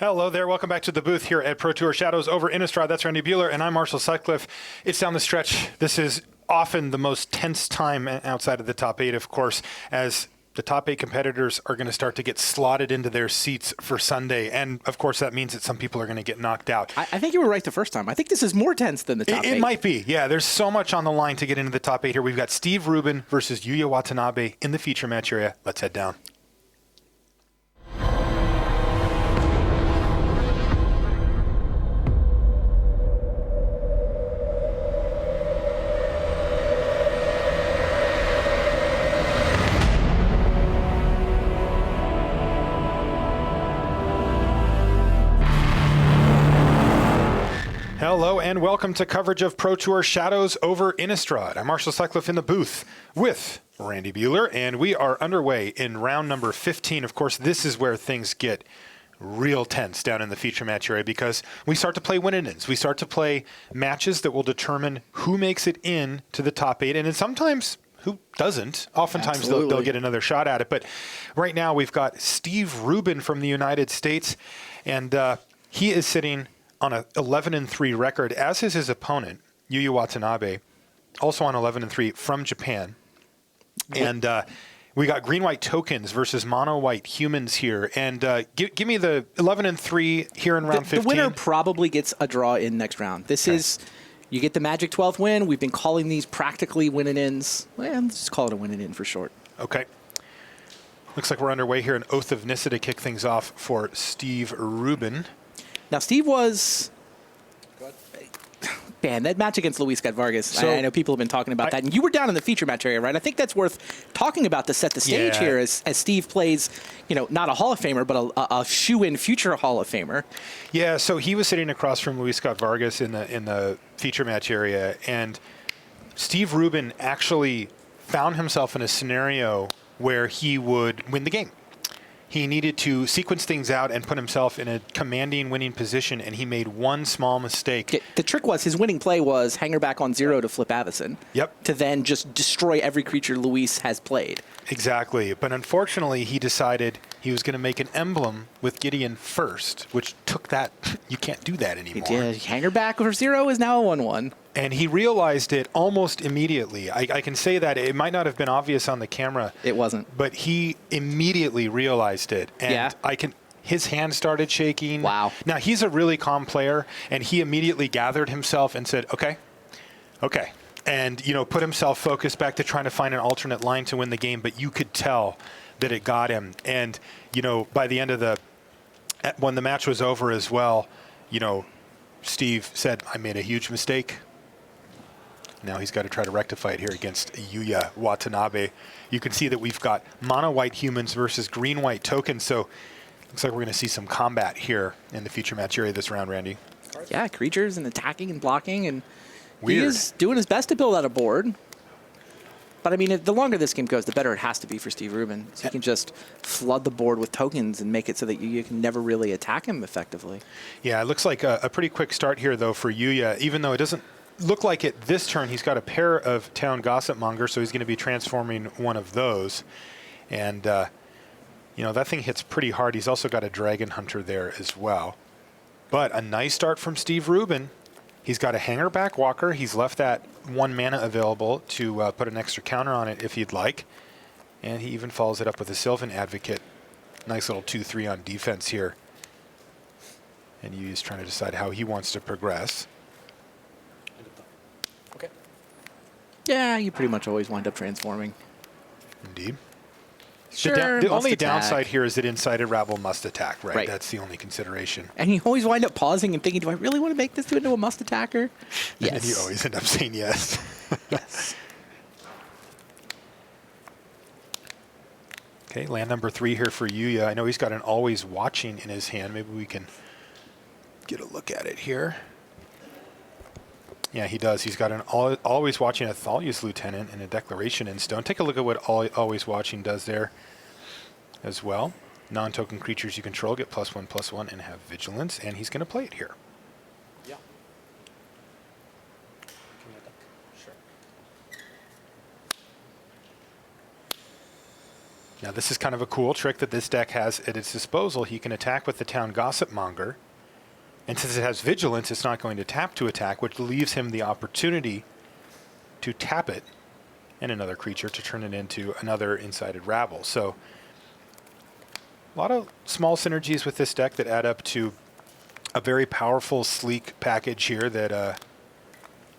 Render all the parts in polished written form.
Hello there. Welcome back to the booth here at Pro Tour Shadows over Innistrad. That's Randy Buehler, and I'm Marshall Sutcliffe. It's down the stretch. This is often the most tense time outside of the top 8, of course, as the top 8 competitors are going to start to get slotted into their seats for Sunday. And, of course, that means that some people are going to get knocked out. I think you were right the first time. I think this is more tense than the top 8. It might be. Yeah, there's so much on the line to get into the top 8 here. We've got Steve Rubin versus Yuuya Watanabe in the feature match area. Let's head down. Hello and welcome to coverage of Pro Tour Shadows over Innistrad. I'm Marshall Sutcliffe in the booth with Randy Buehler, and we are underway in round number 15. Of course, this is where things get real tense down in the feature match area because we start to play win-and-ins. We start to play matches that will determine who makes it in to the top 8, and then sometimes who doesn't. Oftentimes they'll get another shot at it. But right now we've got Steve Rubin from the United States, and he is sitting on an 11-3 record, as is his opponent, Yuuya Watanabe, also on 11-3 from Japan. And we got green-white tokens versus mono-white humans here. And give me the 11-3 here in round 15. The winner probably gets a draw in next round. This is, you get the Magic 12th win. We've been calling these practically win-and-ins. Well, let's just call it a win-and-in for short. Okay. Looks like we're underway here. An Oath of Nissa to kick things off for Steve Rubin. Now, Steve was, man, that match against Luis Vargas, so, I know people have been talking about that. And you were down in the feature match area, right? I think that's worth talking about to set the stage here as Steve plays, you know, not a Hall of Famer, but a shoe-in future Hall of Famer. Yeah, so he was sitting across from Luis Vargas in the feature match area, and Steve Rubin actually found himself in a scenario where he would win the game. He needed to sequence things out and put himself in a commanding winning position, and he made one small mistake. The trick was his winning play was hanger back on 0 to flip Avacyn. Yep. To then just destroy every creature Luis has played. Exactly. But unfortunately, he decided he was going to make an emblem with Gideon first, which took that. You can't do that anymore. He did. Hanger back over 0 is now a 1-1. And he realized it almost immediately. I can say that it might not have been obvious on the camera. It wasn't. But he immediately realized it. And his hand started shaking. Wow. Now, he's a really calm player, and he immediately gathered himself and said, okay. And, you know, put himself focused back to trying to find an alternate line to win the game. But you could tell that it got him. And, you know, by the end of when the match was over as well, you know, Steve said, I made a huge mistake. Now he's got to try to rectify it here against Yuuya Watanabe. You can see that we've got mono-white humans versus green-white tokens, so looks like we're going to see some combat here in the feature match area this round, Randy. Yeah, creatures and attacking and blocking, and Weird. He is doing his best to build out a board. But, I mean, the longer this game goes, the better it has to be for Steve Rubin. So he can just flood the board with tokens and make it so that you can never really attack him effectively. Yeah, it looks like a pretty quick start here, though, for Yuuya, even though it doesn't look like it this turn. He's got a pair of Town Gossip Monger, so he's going to be transforming one of those. And, you know, that thing hits pretty hard. He's also got a Dragon Hunter there as well. But a nice start from Steve Rubin. He's got a Hanger Back Walker. He's left that 1 mana available to put an extra counter on it if he'd like. And he even follows it up with a Sylvan Advocate. Nice little 2-3 on defense here. And Yuuya's trying to decide how he wants to progress. Okay. Yeah, you pretty much always wind up transforming. Indeed. Sure, the only downside here is that Insider Rabble must attack, right? Right? That's the only consideration. And you always wind up pausing and thinking, do I really want to make this into a must attacker? Yes. And you always end up saying yes. Yes. Okay, land number 3 here for Yuuya. I know he's got an Always Watching in his hand. Maybe we can get a look at it here. Yeah, he does. He's got an Always Watching a Thalia's Lieutenant and a Declaration in Stone. Take a look at what Always Watching does there as well. Non-token creatures you control get +1/+1 and have Vigilance, and he's going to play it here. Yeah. Sure. Now, this is kind of a cool trick that this deck has at its disposal. He can attack with the Town Gossip Monger. And since it has Vigilance, it's not going to tap to attack, which leaves him the opportunity to tap it and another creature to turn it into another Insighted Rabble. So a lot of small synergies with this deck that add up to a very powerful, sleek package here that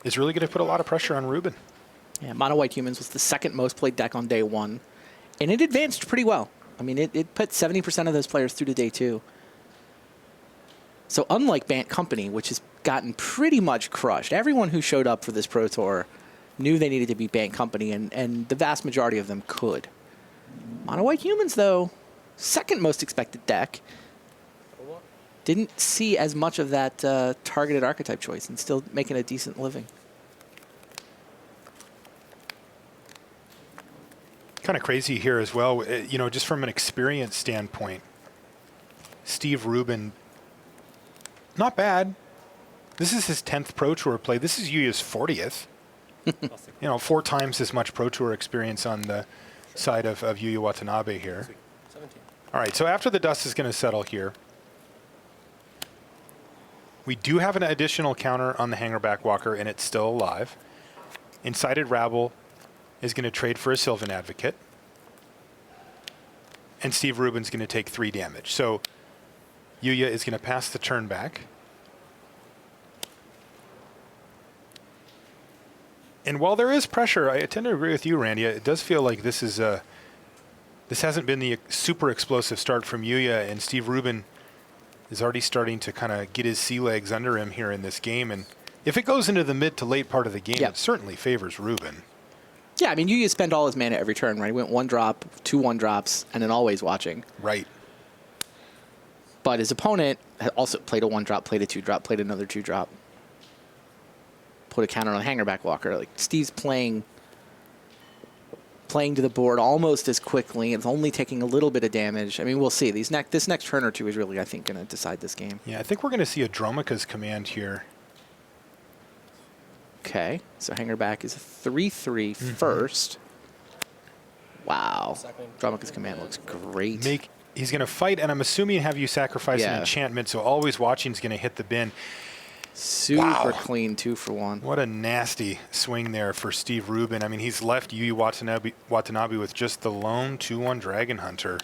is really going to put a lot of pressure on Rubin. Yeah, Mono White Humans was the second most played deck on day one, and it advanced pretty well. I mean, it put 70% of those players through to day two. So unlike Bant Company, which has gotten pretty much crushed, everyone who showed up for this Pro Tour knew they needed to be Bant Company, and the vast majority of them could. Mono White Humans, though, second most expected deck, didn't see as much of that targeted archetype choice and still making a decent living. Kind of crazy here as well, you know, just from an experience standpoint. Steve Rubin, not bad. This is his 10th Pro Tour play. This is Yuuya's 40th. You know, 4 times as much Pro Tour experience on the side of Yuuya Watanabe here. 17. All right, so after the dust is going to settle here, we do have an additional counter on the Hangerback Walker, and it's still alive. Incited Rabble is going to trade for a Sylvan Advocate. And Steve Rubin's going to take 3 damage. So Yuuya is going to pass the turn back. And while there is pressure, I tend to agree with you, Randy. It does feel like this is this hasn't been the super explosive start from Yuuya, and Steve Rubin is already starting to kind of get his sea legs under him here in this game. And if it goes into the mid to late part of the game, it certainly favors Rubin. Yeah, I mean, Yuuya spent all his mana every turn, right? He went 1 drop, 2 1-drops, and then always watching. Right. But his opponent had also played a 1-drop, played a 2-drop, played another 2-drop. Put a counter on the Hangerback Walker. Like, Steve's playing to the board almost as quickly. It's only taking a little bit of damage. I mean, we'll see. This next turn or two is really, I think, going to decide this game. Yeah, I think we're going to see a Dromica's Command here. Okay, so Hangerback is a 3/3 first. Wow. Dromica's Command looks great. He's going to fight, and I'm assuming have you sacrifice an enchantment, so always watching is going to hit the bin. Super clean 2 for 1. What a nasty swing there for Steve Rubin. I mean, he's left Yuuya Watanabe with just the lone 2/1 Dragon Hunter.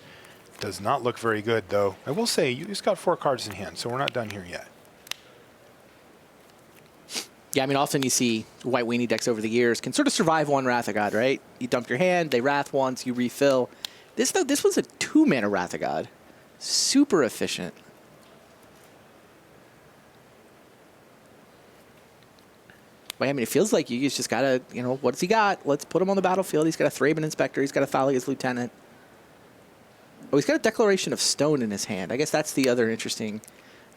Does not look very good, though. I will say, Yuuya's got 4 cards in hand, so we're not done here yet. Yeah, I mean, often you see white weenie decks over the years can sort of survive 1 Wrath of God, right? You dump your hand, they Wrath once, you refill. This was a 2-mana Wrath of God. Super efficient. But I mean, it feels like Yuuya's just got to, you know, what's he got? Let's put him on the battlefield. He's got a Thraben Inspector. He's got a Thalia's Lieutenant. Oh, he's got a Declaration of Stone in his hand. I guess that's the other interesting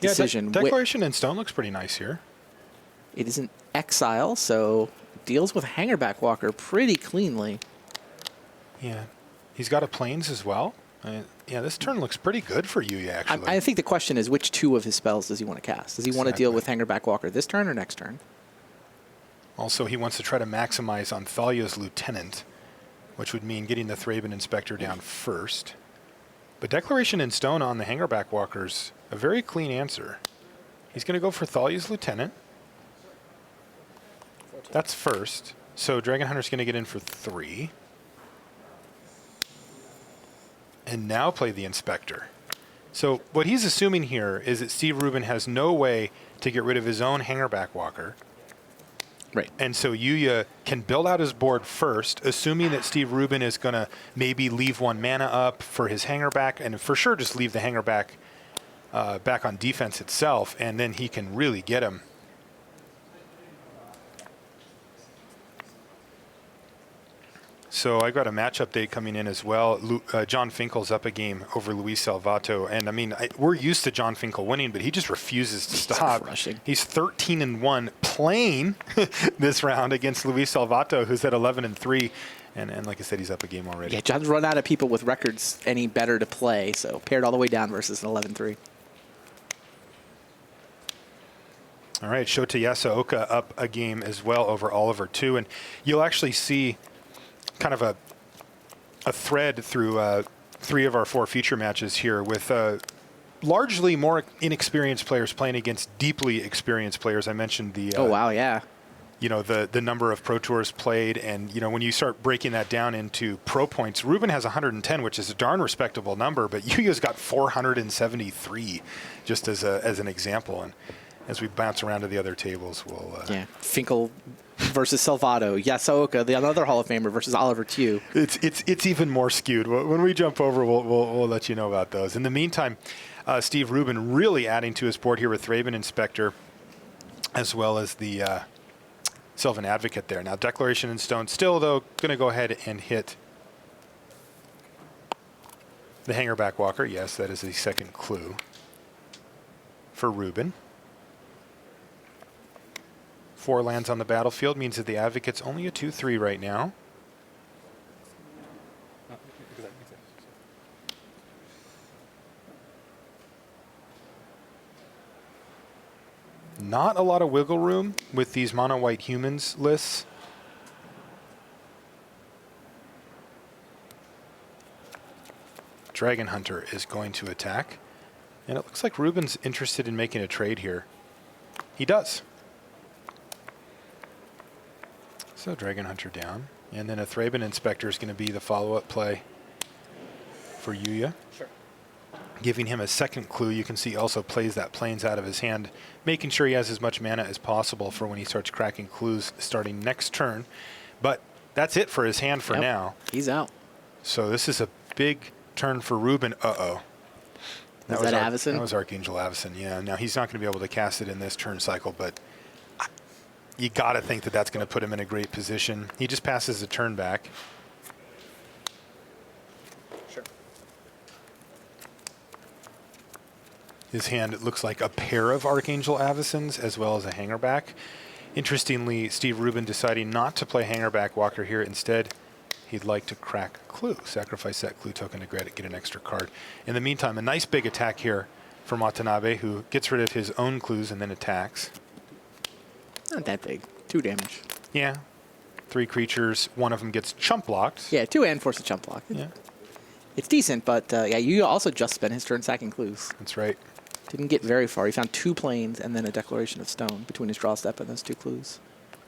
decision. Yeah, Declaration in Stone looks pretty nice here. It is an exile, so deals with Hangerback Walker pretty cleanly. Yeah. He's got a Plains as well. Yeah, this turn looks pretty good for Yuuya, actually. I think the question is, which 2 of his spells does he want to cast? Does he want to deal with Hangerback Walker this turn or next turn? Also, he wants to try to maximize on Thalia's Lieutenant, which would mean getting the Thraben Inspector down first. But Declaration in Stone on the Hangerback Walker's a very clean answer. He's going to go for Thalia's Lieutenant. That's first. So Dragon Hunter's going to get in for 3. And now play the Inspector. So what he's assuming here is that Steve Rubin has no way to get rid of his own Hangerback Walker. Right. And so Yuuya can build out his board first, assuming that Steve Rubin is going to maybe leave 1 mana up for his Hangerback, and for sure just leave the Hangerback back on defense itself, and then he can really get him. So I got a match update coming in as well. John Finkel's up a game over Luis Salvato, and I mean we're used to John Finkel winning, but he just refuses to stop. He's 13-1 playing this round against Luis Salvato, who's at 11-3, and like I said, he's up a game already. Yeah, John's run out of people with records any better to play, so paired all the way down versus an 11-3. All right, Shota Yasuoka up a game as well over Oliver too, and you'll actually see kind of a a thread through 3 of our 4 feature matches here with largely more inexperienced players playing against deeply experienced players. I mentioned the oh wow, yeah. You know, the number of Pro Tours played, and you know, when you start breaking that down into pro points, Rubin has 110, which is a darn respectable number, but Yuuya's got 473, just as an example. And as we bounce around to the other tables, we'll Finkel versus Salvato, Yasuoka, the another Hall of Famer versus Oliver Tew. It's even more skewed. When we jump over, we'll let you know about those. In the meantime, Steve Rubin really adding to his board here with Rubin Inspector, as well as the Sylvan Advocate there. Now, Declaration in Stone still, though, going to go ahead and hit the Hangerback Walker. Yes, that is the second clue for Rubin. 4 lands on the battlefield means that the Advocate's only a 2/3 right now. Not a lot of wiggle room with these mono-white humans lists. Dragon Hunter is going to attack. And it looks like Rubin's interested in making a trade here. He does. So Dragon Hunter down. And then a Thraben Inspector is going to be the follow-up play for Yuuya. Sure. Giving him a second clue. You can see he also plays that Plains out of his hand, making sure he has as much mana as possible for when he starts cracking clues starting next turn. But that's it for his hand for now. He's out. So this is a big turn for Rubin. Uh-oh. Is that Avacyn? That was Archangel Avacyn, yeah. Now, he's not going to be able to cast it in this turn cycle, but you got to think that that's going to put him in a great position. He just passes the turn back. Sure. His hand looks like a pair of Archangel Avacyns as well as a Hangerback. Interestingly, Steve Rubin deciding not to play Hangerback Walker here. Instead, he'd like to crack Clue. Sacrifice that Clue token to get an extra card. In the meantime, a nice big attack here from Watanabe, who gets rid of his own clues and then attacks. Not that big. 2 damage. Yeah. 3 creatures. One of them gets chump blocked. Yeah, 2 and force a chump block. Yeah. It's decent, but yeah, you also just spent his turn sacking clues. That's right. Didn't get very far. He found 2 plains and then a Declaration of Stone between his draw step and those 2 clues.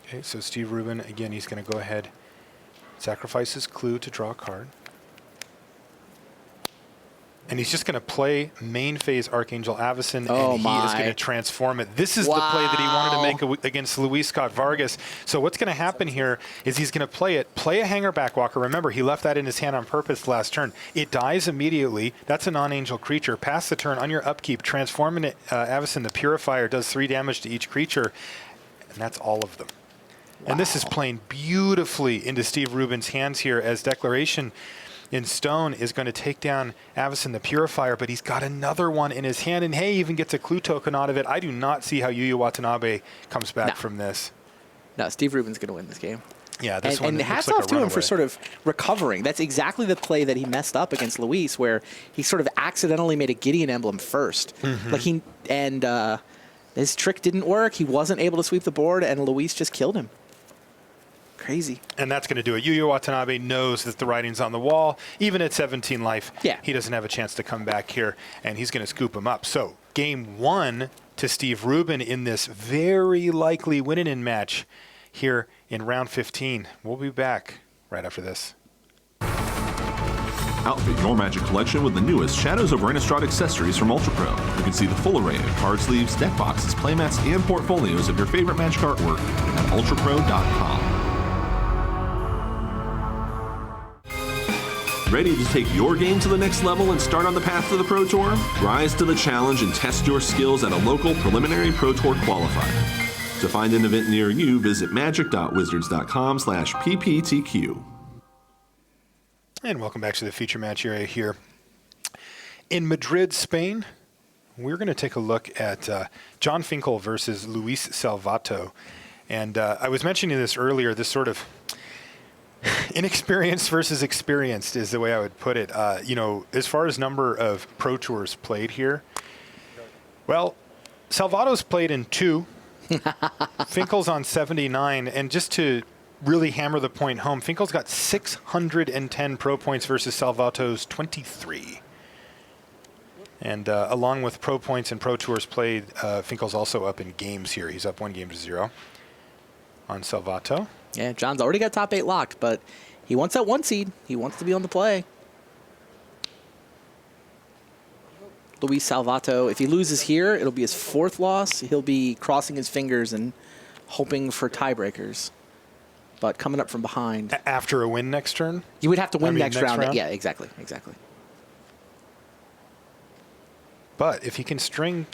Okay, so Steve Rubin, again, he's going to go ahead, sacrifice his clue to draw a card. And he's just going to play main phase Archangel Avacyn, and he is going to transform it. This is the play that he wanted to make against Luis Scott Vargas. So what's going to happen here is he's going to play a Hangerback Walker. Remember, he left that in his hand on purpose last turn. It dies immediately. That's a non-angel creature. Pass the turn on your upkeep. Transforming it, Avacyn, the Purifier, does 3 damage to each creature. And that's all of them. Wow. And this is playing beautifully into Steve Rubin's hands here as Declaration in Stone is going to take down Avacyn the Purifier, but he's got another one in his hand, and hey, he even gets a clue token out of it. I do not see how Yuuya Watanabe comes back from this. No, Steve Rubin's going to win this game. Yeah, this one. And hats off to him for sort of recovering. That's exactly the play that he messed up against Luis, where he sort of accidentally made a Gideon emblem first. Like his trick didn't work. He wasn't able to sweep the board, and Luis just killed him. Crazy. And that's going to do it. Yuuya Watanabe knows that the writing's on the wall. Even at 17 life, he doesn't have a chance to come back here, and he's going to scoop him up. So game 1 to Steve Rubin in this very likely win-in match here in round 15. We'll be back right after this. Outfit your Magic collection with the newest Shadows over Innistrad accessories from Ultra Pro. You can see the full array of card sleeves, deck boxes, playmats, and portfolios of your favorite Magic artwork at ultrapro.com. Ready to take your game to the next level and start on the path to the Pro Tour? Rise to the challenge and test your skills at a local preliminary Pro Tour qualifier. To find an event near you, visit magic.wizards.com/pptq. And welcome back to the feature match area here in Madrid, Spain. We're going to take a look at John Finkel versus Luis Salvato. And I was mentioning this earlier, this sort of inexperienced versus experienced is the way I would put it. You know, as far as number of Pro Tours played here, well, Salvato's played in 2. Finkel's on 79. And just to really hammer the point home, Finkel's got 610 pro points versus Salvato's 23. And along with pro points and pro tours played, Finkel's also up in games here. He's up 1-0 on Salvato. Yeah, John's already got top 8 locked, but he wants that 1 seed. He wants to be on the play. Luis Salvato, if he loses here, it'll be his 4th loss. He'll be crossing his fingers and hoping for tiebreakers. But coming up from behind. After a win next turn? You would have to win next round. Yeah, exactly. But if he can string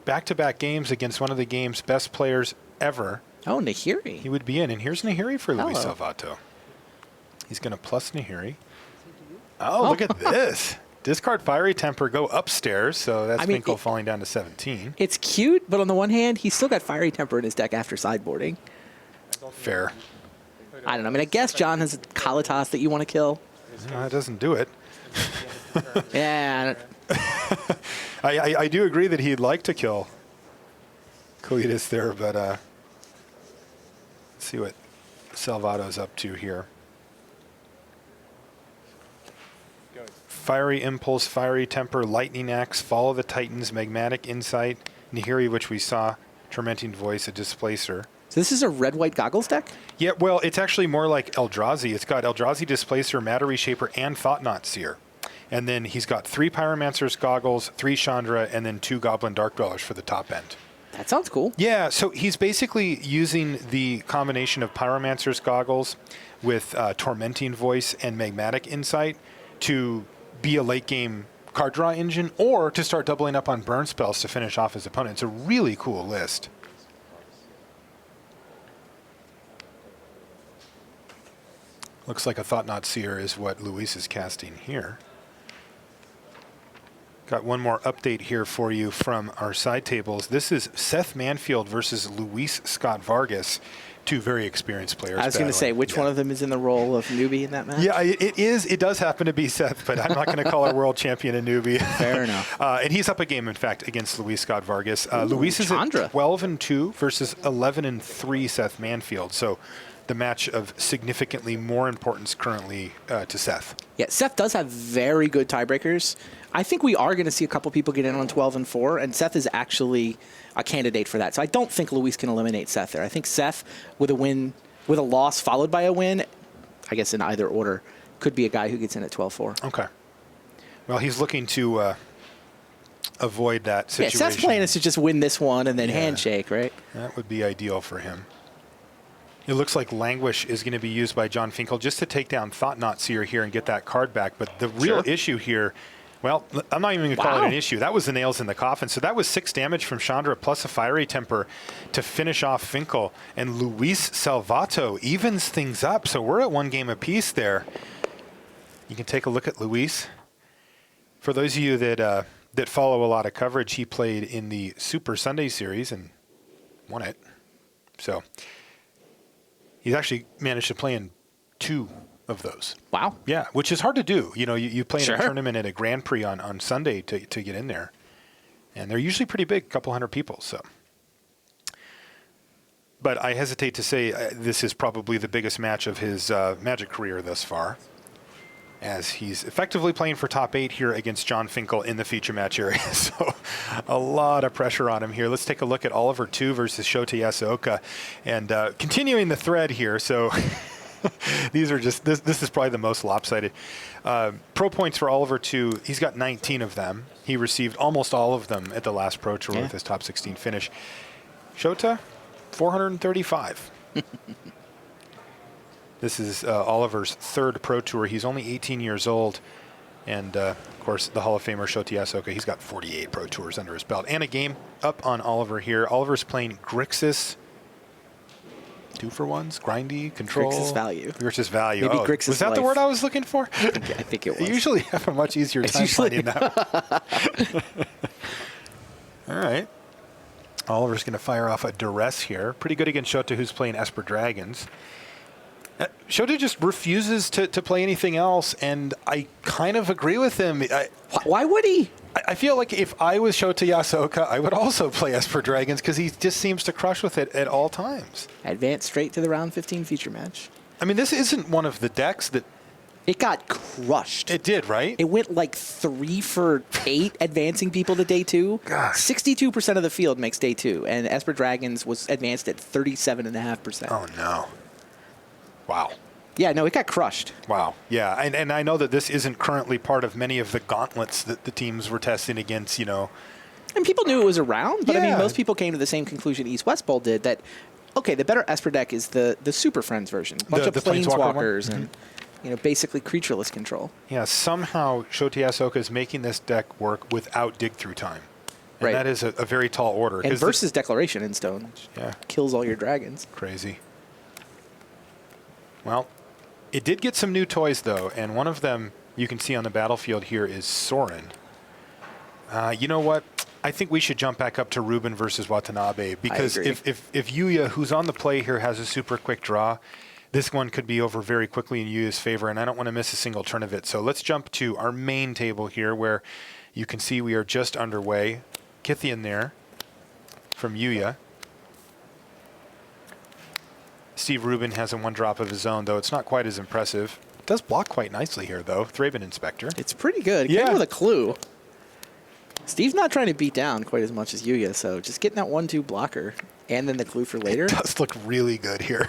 back-to-back games against one of the game's best players ever. Oh, Nahiri. He would be in. And here's Nahiri for Luis Hello. Salvato. He's going to plus Nahiri. Oh, look at this. Discard Fiery Temper, go upstairs. So that's Finkel falling down to 17. It's cute, but on the one hand, he's still got Fiery Temper in his deck after sideboarding. Fair. I don't know. I mean, I guess John has a Kalitas that you want to kill. No, that doesn't do it. Yeah. I do agree that he'd like to kill Kalitas there, but let's see what Salvato's up to here. Fiery Impulse, Fiery Temper, Lightning Axe, Fall of the Titans, Magmatic Insight, Nahiri, which we saw, Tormenting Voice, a Displacer. So this is a red-white goggles deck? Yeah, well, it's actually more like Eldrazi. It's got Eldrazi Displacer, Matter Reshaper, and Thought-Knot Seer. And then he's got 3 Pyromancer's Goggles, 3 Chandra, and then 2 Goblin Dark Dwellers for the top end. That sounds cool. Yeah, so he's basically using the combination of Pyromancer's Goggles with Tormenting Voice and Magmatic Insight to be a late-game card draw engine, or to start doubling up on burn spells to finish off his opponent. It's a really cool list. Looks like a Thought-Knot Seer is what Luis is casting here. Got one more update here for you from our side tables. This is Seth Manfield versus Luis Scott Vargas, 2 very experienced players. I was going to say, which one of them is in the role of newbie in that match? Yeah, it is. It does happen to be Seth, but I'm not going to call our world champion a newbie. Fair enough. And he's up a game, in fact, against Luis Scott Vargas. Luis is at 12-2 versus 11-3 Seth Manfield. So the match of significantly more importance currently to Seth. Yeah, Seth does have very good tiebreakers. I think we are going to see a couple people get in on 12-4, and Seth is actually a candidate for that. So I don't think Luis can eliminate Seth there. I think Seth, with a win, with a loss followed by a win, I guess in either order, could be a guy who gets in at 12-4. Okay. Well, he's looking to avoid that situation. Yeah, Seth's plan is to just win this one and then handshake, right? That would be ideal for him. It looks like Languish is going to be used by John Finkel just to take down Thought-Knot Seer here and get that card back. But the real issue here, well, I'm not even going to call it an issue. That was the nails in the coffin. So that was 6 damage from Chandra plus a Fiery Temper to finish off Finkel. And Luis Salvato evens things up. So we're at 1 game apiece there. You can take a look at Luis. For those of you that that follow a lot of coverage, he played in the Super Sunday Series and won it. So he's actually managed to play in 2 of those. Wow. Yeah, which is hard to do. You know, you play in a tournament at a Grand Prix on Sunday to get in there. And they're usually pretty big, a couple hundred people. So, but I hesitate to say this is probably the biggest match of his Magic career thus far, as he's effectively playing for top 8 here against John Finkel in the feature match area. So a lot of pressure on him here. Let's take a look at Oliver 2 versus Shota Yasuoka. And continuing the thread here, so these are just, this is probably the most lopsided. Pro points for Oliver 2, he's got 19 of them. He received almost all of them at the last Pro Tour with his top 16 finish. Shota, 435. This is Oliver's 3rd Pro Tour. He's only 18 years old. And, of course, the Hall of Famer Shota Yasuoka, he's got 48 Pro Tours under his belt. And a game up on Oliver here. Oliver's playing Grixis. 2-for-1s, grindy, control. Grixis value. Grixis value. Maybe Grixis was that the word I was looking for? I think it was. I usually have a much easier time finding that. All right. Oliver's going to fire off a Duress here. Pretty good against Shota, who's playing Esper Dragons. Shota just refuses to play anything else, and I kind of agree with him. Why would he? I feel like if I was Shota Yasuoka, I would also play Esper Dragons because he just seems to crush with it at all times. Advance straight to the round 15 feature match. I mean, this isn't one of the decks that... It got crushed. It did, right? It went like 3 for 8 advancing people to day 2. Gosh. 62% of the field makes day 2, and Esper Dragons was advanced at 37.5%. Oh, no. Wow. Yeah, no, it got crushed. Wow. Yeah, and I know that this isn't currently part of many of the gauntlets that the teams were testing against, And people knew it was around, but I mean, Yeah. most people came to the same conclusion East-West Bowl did, that, okay, the better Esper deck is the Super Friends version. A bunch of the Planeswalker one? Planeswalkers and, basically creatureless control. Yeah, somehow Shota Yasuoka is making this deck work without dig through time. And Right. that is a very tall order. And 'cause versus Declaration in Stone, which Yeah. kills all your dragons. Crazy. Well, it did get some new toys, though, and one of them you can see on the battlefield here is Sorin. You know what? I think we should jump back up to Rubin versus Watanabe, because agree. if Yuuya, who's on the play here, has a super quick draw, this one could be over very quickly in Yuya's favor, and I don't want to miss a single turn of it. So let's jump to our main table here, where you can see we are just underway. Kythian there from Yuuya. Steve Rubin has a 1-drop of his own, though it's not quite as impressive. It does block quite nicely here, though. Thraben Inspector. It's pretty good. Yeah. Came with a clue. Steve's not trying to beat down quite as much as Yuuya, so just getting that 1-2 blocker and then the clue for later. It does look really good here.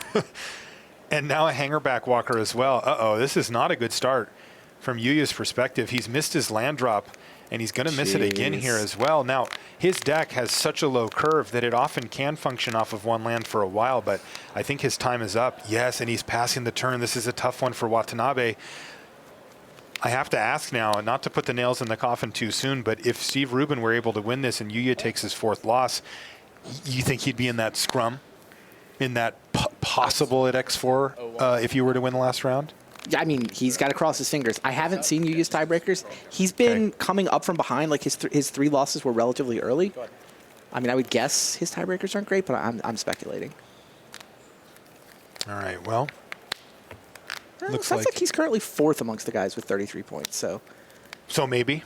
And now a Hangerback Walker as well. Uh-oh, this is not a good start from Yuya's perspective. He's missed his land drop, and he's going to miss it again here as well. Now, his deck has such a low curve that it often can function off of 1 land for a while, but I think his time is up. Yes, and he's passing the turn. This is a tough one for Watanabe. I have to ask now, not to put the nails in the coffin too soon, but if Steve Rubin were able to win this and Yuuya takes his 4th loss, you think he'd be in that scrum? In that possible at X4 if you were to win the last round? Yeah, I mean, he's got to cross his fingers. I haven't seen Yuuya's tiebreakers. He's been coming up from behind. Like his 3 losses were relatively early. I mean, I would guess his tiebreakers aren't great, but I'm speculating. All right, well. Looks like he's currently 4th amongst the guys with 33 points. So maybe.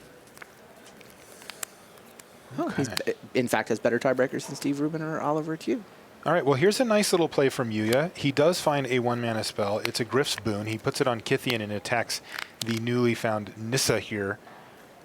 He's, in fact, has better tiebreakers than Steve Rubin or Oliver Tew. All right, well, here's a nice little play from Yuuya. He does find a 1-mana spell. It's a Griff's Boon. He puts it on Kythian and attacks the newly found Nissa here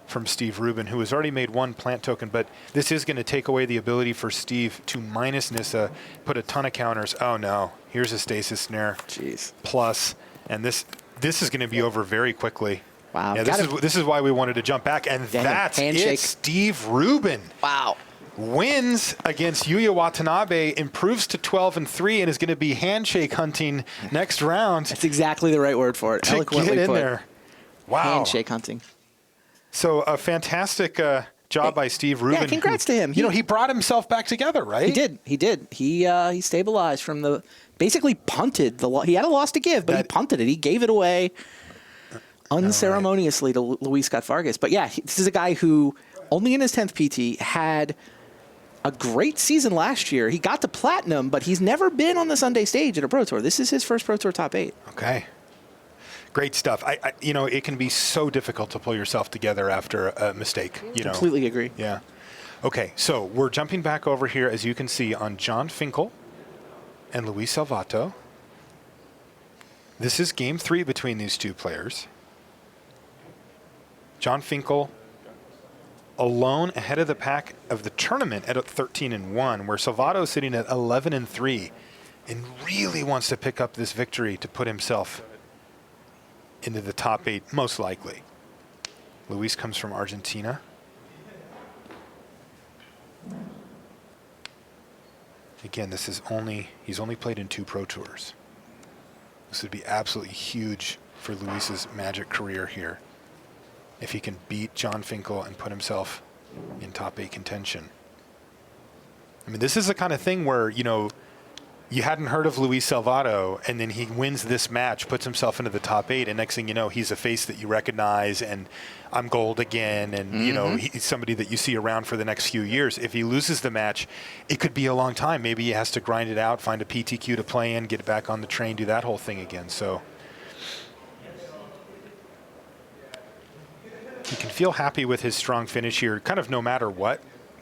from Steve Rubin, who has already made 1 plant token, but this is going to take away the ability for Steve to minus Nissa, put a ton of counters. Oh, no. Here's a Stasis Snare. Jeez. Plus, and this is going to be over very quickly. Wow. Yeah, this is why we wanted to jump back, and that's handshake. it. Steve Rubin. Wow. Wins against Yuuya Watanabe, improves to 12-3, and is going to be handshake hunting next round. That's exactly the right word for it. To Eloquently get in put. there. Wow. Handshake hunting. So a fantastic job by Steve Rubin. Yeah, congrats to him. He brought himself back together, right? He did. He stabilized from the basically punted the. He had a loss to give, but he punted it. He gave it away unceremoniously to Luis Scott Vargas. But yeah, this is a guy who only in his 10th PT had a great season last year. He got to platinum, but he's never been on the Sunday stage at a Pro Tour. This is his first Pro Tour top 8. Okay. Great stuff. It can be so difficult to pull yourself together after a mistake. Completely agree. Yeah. Okay, so we're jumping back over here, as you can see, on John Finkel and Luis Salvato. This is game 3 between these two players. John Finkel alone ahead of the pack of the tournament at 13-1, where Salvato is sitting at 11-3 and really wants to pick up this victory to put himself into the top 8, most likely. Luis comes from Argentina. Again, he's only played in 2 Pro Tours. This would be absolutely huge for Luis's Magic career here, if he can beat John Finkel and put himself in top 8 contention. I mean, this is the kind of thing where, you hadn't heard of Luis Salvato, and then he wins this match, puts himself into the top 8, and next thing you know, he's a face that you recognize, and I'm gold again, and he's somebody that you see around for the next few years. If he loses the match, it could be a long time. Maybe he has to grind it out, find a PTQ to play in, get back on the train, do that whole thing again. So He can feel happy with his strong finish here, kind of no matter what,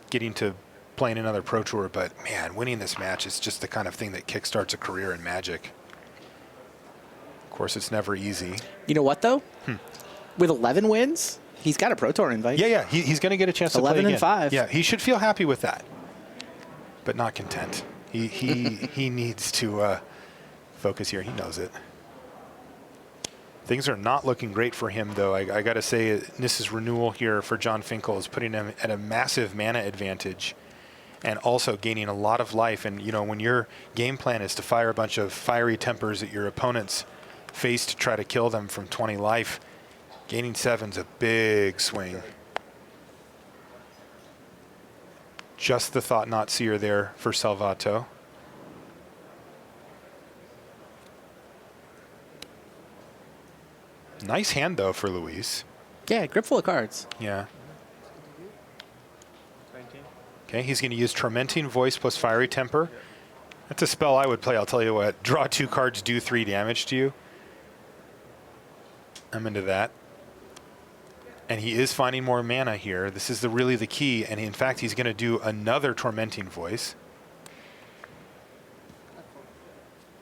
getting to playing another Pro Tour. But, man, winning this match is just the kind of thing that kickstarts a career in Magic. Of course, it's never easy. You know what, though? With 11 wins, he's got a Pro Tour invite. Yeah. He's going to get a chance to play again. 11-5. Yeah, he should feel happy with that, but not content. He needs to focus here. He knows it. Things are not looking great for him, though. I got to say, Nissa's renewal here for Jon Finkel is putting him at a massive mana advantage and also gaining a lot of life. And, you know, when your game plan is to fire a bunch of fiery tempers at your opponent's face to try to kill them from 20 life, gaining 7's a big swing. Just the Thought Knot Seer there for Salvato. Nice hand, though, for Luis. Yeah, grip full of cards. Yeah. Okay, he's going to use Tormenting Voice plus Fiery Temper. That's a spell I would play, I'll tell you what. Draw 2 cards, do 3 damage to you. I'm into that. And he is finding more mana here. This is really the key. And in fact, he's going to do another Tormenting Voice.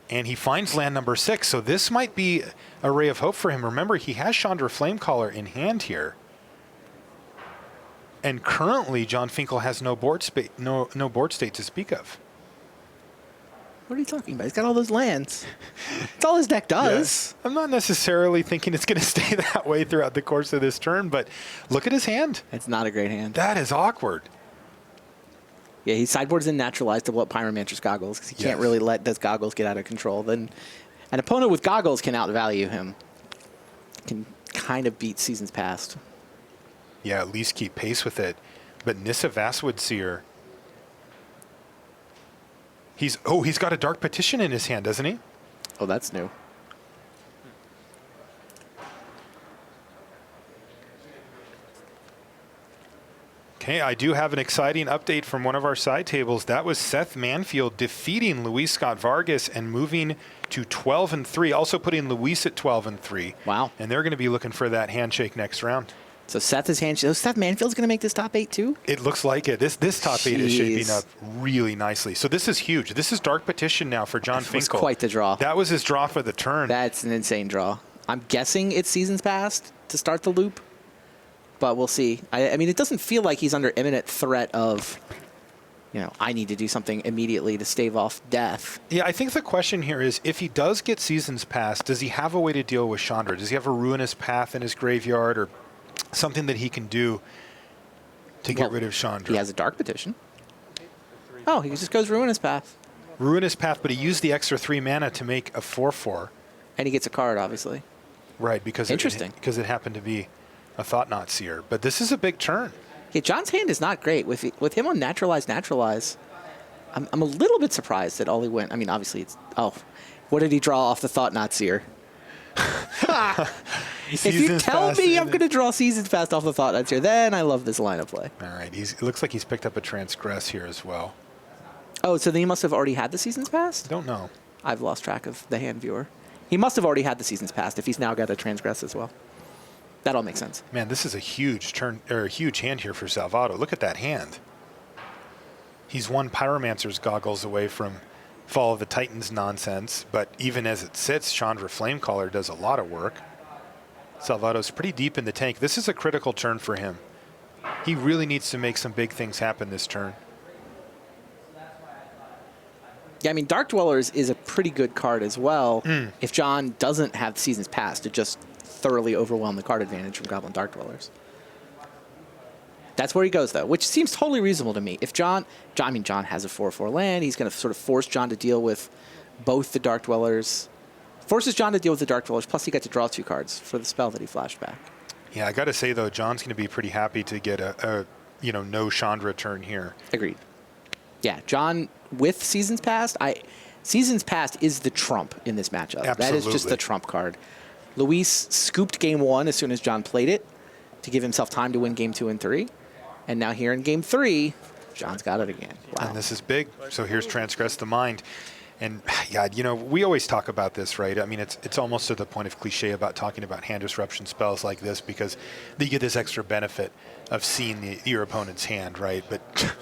And he finds land number 6. So this might be a ray of hope for him. Remember, he has Chandra Flamecaller in hand here. And currently, Jon Finkel has no board state to speak of. What are you talking about? He's got all those lands. That's all his deck does. Yeah. I'm not necessarily thinking it's going to stay that way throughout the course of this turn, but look at his hand. It's not a great hand. That is awkward. Yeah, he sideboards in Naturalized to blow up Pyromancer's Goggles because he can't really let those Goggles get out of control. Then an opponent with Goggles can outvalue him. Can kind of beat Seasons Past. Yeah, at least keep pace with it. But Nissa Vastwood Seer. He's got a Dark Petition in his hand, doesn't he? Oh, that's new. Okay, I do have an exciting update from one of our side tables. That was Seth Manfield defeating Luis Scott Vargas and moving to 12-3, also putting Luis at 12-3. Wow. And they're going to be looking for that handshake next round. So Seth's handshake. So Seth Manfield's going to make this top 8 too? It looks like it. This top 8 is shaping up really nicely. So this is huge. This is Dark Petition now for Jon Finkel. That was quite the draw. That was his draw for the turn. That's an insane draw. I'm guessing it's Seasons Past to start the loop, but we'll see. I mean, it doesn't feel like he's under imminent threat of, you know, I need to do something immediately to stave off death. Yeah, I think the question here is, if he does get Seasons Past, does he have a way to deal with Chandra? Does he have a Ruinous Path in his graveyard or something that he can do to get rid of Chandra? He has a Dark Petition. Oh, he just goes Ruinous Path. Ruinous Path, but he used the extra 3 mana to make a 4/4. And he gets a card, obviously. Right, because because it happened to be a Thought Knot Seer. But this is a big turn. Yeah, Jon's hand is not great. With him on Naturalize, I'm a little bit surprised that all he went. I mean, obviously, it's... Oh, what did he draw off the Thought Knot Seer? If you tell me I'm going to draw Seasons Past off the Thought Knot Seer, then I love this line of play. All right, it looks like he's picked up a Transgress here as well. Oh, so then he must have already had the Seasons Past? Don't know. I've lost track of the hand viewer. He must have already had the Seasons Past if he's now got a Transgress as well. That all makes sense. Man, this is a huge turn, or a huge hand here for Salvato. Look at that hand. He's one Pyromancer's Goggles away from Fall of the Titans nonsense, but even as it sits, Chandra Flamecaller does a lot of work. Salvato's pretty deep in the tank. This is a critical turn for him. He really needs to make some big things happen this turn. Yeah, I mean, Dark Dwellers is a pretty good card as well. If Jon doesn't have Seasons Past to just thoroughly overwhelm the card advantage from Goblin Dark Dwellers. That's where he goes, though, which seems totally reasonable to me. If Jon has a 4/4 land. He's going to sort of force Jon to deal with both the Dark Dwellers. Forces Jon to deal with the Dark Dwellers, plus he got to draw 2 cards for the spell that he flashed back. Yeah, I got to say, though, Jon's going to be pretty happy to get a no Chandra turn here. Agreed. Yeah, Jon with Seasons Past, Seasons Past is the trump in this matchup. Absolutely. That is just the trump card. Luis scooped game 1 as soon as Jon played it to give himself time to win game 2 and 3. And now here in game 3, Jon's got it again. Wow. And this is big. So here's Transgress the Mind. And yeah, you know, we always talk about this, right? I mean, it's almost to the point of cliche about talking about hand disruption spells like this because you get this extra benefit of seeing your opponent's hand, right? But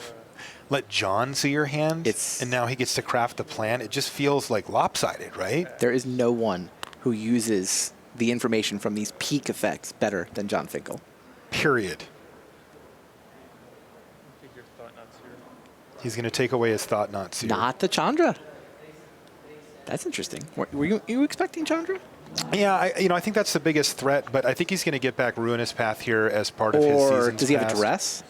let John see your hand, and now he gets to craft the plan. It just feels like lopsided, right? There is no one who uses the information from these peak effects better than John Finkel. Period. He's going to take away his thought not seer. Not the Chandra. That's interesting. Were you expecting Chandra? Yeah, I think that's the biggest threat, but I think he's going to get back Ruinous Path here as part of his season's Or does he have a Past. duress?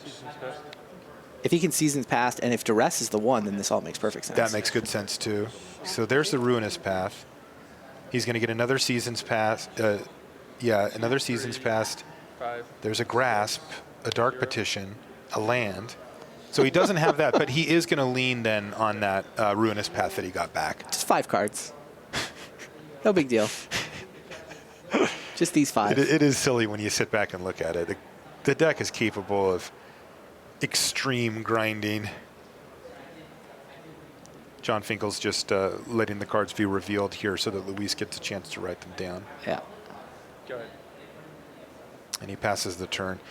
If he can Season's Past, and if duress is the one, then this all makes perfect sense. That makes good sense, too. So there's the Ruinous Path. He's going to get another Season's Past. Another Season's Past. There's a Grasp, a Dark Petition, a land. So he doesn't have that, but he is going to lean then on that Ruinous Path that he got back. Just 5 cards. No big deal. Just these 5. It is silly when you sit back and look at it. The deck is capable of extreme grinding. John Finkel's just letting the cards be revealed here so that Luis gets a chance to write them down. Yeah. Go ahead. And he passes the turn.